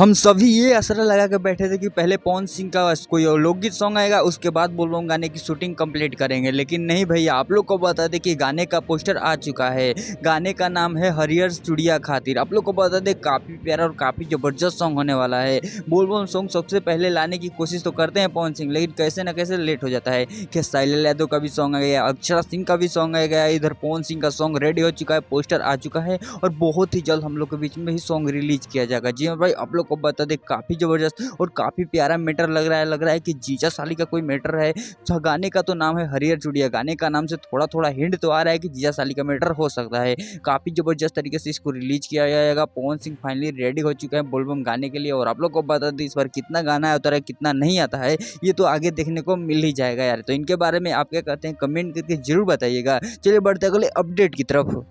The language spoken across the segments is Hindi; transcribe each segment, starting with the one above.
हम सभी ये असरा लगा के बैठे थे कि पहले पवन सिंह का कोई और लोकगीत सॉन्ग आएगा, उसके बाद बोलबम गाने की शूटिंग कंप्लीट करेंगे। लेकिन नहीं भैया, आप लोग को बता दें कि गाने का पोस्टर आ चुका है। गाने का नाम है हरियर चुड़िया खातिर। आप लोग को बता दें काफ़ी प्यारा और काफ़ी ज़बरदस्त सॉन्ग होने वाला है। बोलबम सॉन्ग सबसे पहले लाने की कोशिश तो करते हैं पवन सिंह, लेकिन कैसे ना कैसे लेट हो जाता है। खेसारी यादव का भी सॉन्ग आ गया, अक्षरा सिंह का भी सॉन्ग आ गया, इधर पवन सिंह का सॉन्ग रेडी हो चुका है, पोस्टर आ चुका है और बहुत ही जल्द हम लोग के बीच में ही सॉन्ग रिलीज किया जाएगा। जी हाँ भाई, आप लोग को बता दें काफ़ी ज़बरदस्त और काफ़ी प्यारा मैटर लग रहा है कि जीजा साली का कोई मैटर है। गाने का तो नाम है हरियर चुड़िया, गाने का नाम से थोड़ा थोड़ा हिंट तो आ रहा है कि जीजा साली का मैटर हो सकता है। काफ़ी ज़बरदस्त तरीके से इसको रिलीज किया जाएगा। पवन सिंह फाइनली रेडी हो चुका है बोलबम गाने के लिए। और आप लोग को बता दें इस बार कितना गाना आता है कितना नहीं आता है, ये तो आगे देखने को मिल ही जाएगा यार। तो इनके बारे में आप क्या कहते हैं कमेंट करके जरूर बताइएगा। चलिए बढ़ते अगले अपडेट की तरफ।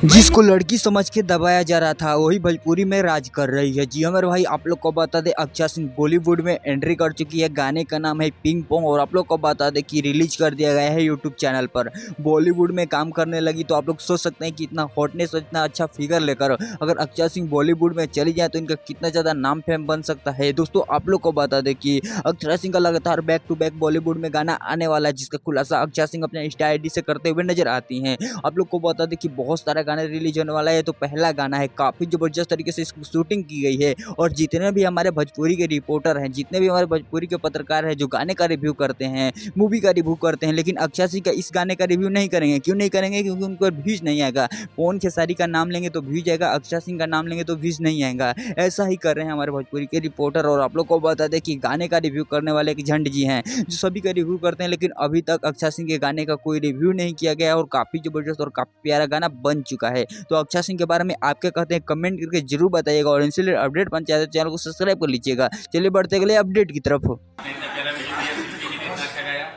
जिसको लड़की समझ के दबाया जा रहा था वही भोजपुरी में राज कर रही है। जी हमारे भाई, आप लोग को बता दें अक्षरा सिंह बॉलीवुड में एंट्री कर चुकी है। गाने का नाम है पिंग पोंग और आप लोग को बता दें कि रिलीज कर दिया गया है यूट्यूब चैनल पर। बॉलीवुड में काम करने लगी तो आप लोग सोच सकते हैं कि इतना हॉटनेस और इतना अच्छा फिगर लेकर अगर अक्षरा सिंह बॉलीवुड में चली जाए तो इनका कितना ज़्यादा नाम फेम बन सकता है। दोस्तों आप लोग को बता दें कि अक्षरा सिंह का लगातार बैक टू बैक बॉलीवुड में गाना आने वाला है, जिसका खुलासा अक्षरा सिंह अपने इंस्टा आईडी से करते हुए नजर आती हैं। आप लोग को बता दें कि बहुत सारा गाना रिलीज होने वाला है। तो पहला गाना है, काफ़ी ज़बरदस्त तरीके से इसकी शूटिंग की गई है और जितने भी हमारे भोजपुरी के रिपोर्टर हैं, जितने भी हमारे भोजपुरी के पत्रकार हैं जो गाने का रिव्यू करते हैं, मूवी का रिव्यू करते हैं, लेकिन अक्षरा सिंह का इस गाने का रिव्यू नहीं करेंगे। क्यों नहीं करेंगे? क्योंकि उनको व्यूज नहीं आएगा। पवन खेसारी का नाम लेंगे तो व्यूज आएगा, अक्षरा सिंह का नाम लेंगे तो व्यूज नहीं आएगा। ऐसा ही कर रहे हैं हमारे भोजपुरी के रिपोर्टर। और आप लोग को बता दें कि गाने का रिव्यू करने वाले एक झंड जी हैं जो सभी का रिव्यू करते हैं, लेकिन अभी तक अक्षरा सिंह के गाने का कोई रिव्यू नहीं किया गया और काफ़ी ज़बरदस्त और काफ़ी प्यारा गाना बन चुका है। तो अक्षरा सिंह के बारे में आप क्या कहते हैं कमेंट करके जरूर बताइएगा और इनसे अपडेट पाना चाहते हैं चैनल को सब्सक्राइब कर लीजिएगा। चलिए बढ़ते अगले अपडेट की तरफ।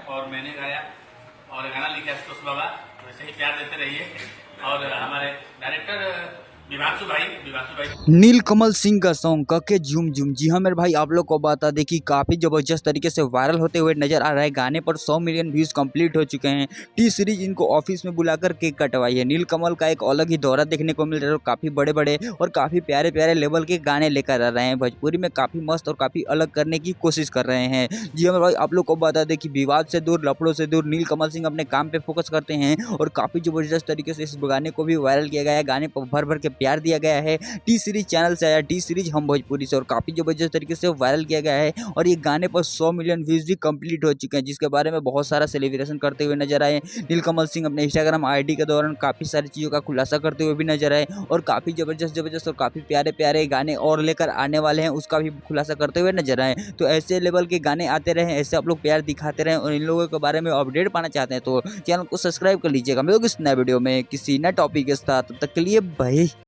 और मैंने गाया और गाना लिखा संतोष बाबा, वैसे ही प्यार देते रहिए। और हमारे डायरेक्टर विभांशु भाई नीलकमल सिंह का सॉन्ग कके झूम झूम। जी हाँ मेरे भाई, आप लोग को बता दें कि काफ़ी ज़बरदस्त तरीके से वायरल होते हुए नजर आ रहा है। गाने पर 100 मिलियन व्यूज़ कंप्लीट हो चुके हैं। टी सीरीज इनको ऑफिस में बुलाकर केक कटवाई है। नीलकमल का एक अलग ही दौरा देखने को मिल रहा है और काफ़ी बड़े बड़े और काफ़ी प्यारे प्यारे लेवल के गाने लेकर आ रहे हैं। भोजपुरी में काफ़ी मस्त और काफ़ी अलग करने की कोशिश कर रहे हैं। जी हाँ मेरे भाई, आप लोग को बता दें कि विवाद से दूर, लफड़ों से दूर नीलकमल सिंह अपने काम पर फोकस करते हैं और काफ़ी ज़बरदस्त तरीके से इस गाने को भी वायरल किया गया है। गाने पर भर भर के प्यार दिया गया है। टी सीरीज चैनल से आया, टी सीरीज हम भोजपुरी से, और काफ़ी ज़बरदस्त तरीके से वायरल किया गया है। और ये गाने पर 100 मिलियन व्यूज़ भी कंप्लीट हो चुके हैं, जिसके बारे में बहुत सारा सेलिब्रेशन करते हुए नजर आए। नीलकमल सिंह अपने इंस्टाग्राम आईडी के दौरान काफ़ी सारी चीज़ों का खुलासा करते हुए भी नजर आए और काफ़ी ज़बरदस्त और काफ़ी प्यारे प्यारे गाने और लेकर आने वाले हैं, उसका भी खुलासा करते हुए नजर आए। तो ऐसे लेवल के गाने आते रहें, ऐसे आप लोग प्यार दिखाते रहें और इन लोगों के बारे में अपडेट पाना चाहते हैं तो चैनल को सब्सक्राइब कर लीजिएगा। मैं लोग इस नए वीडियो में किसी नए टॉपिक के साथ, तब तक के लिए बाय।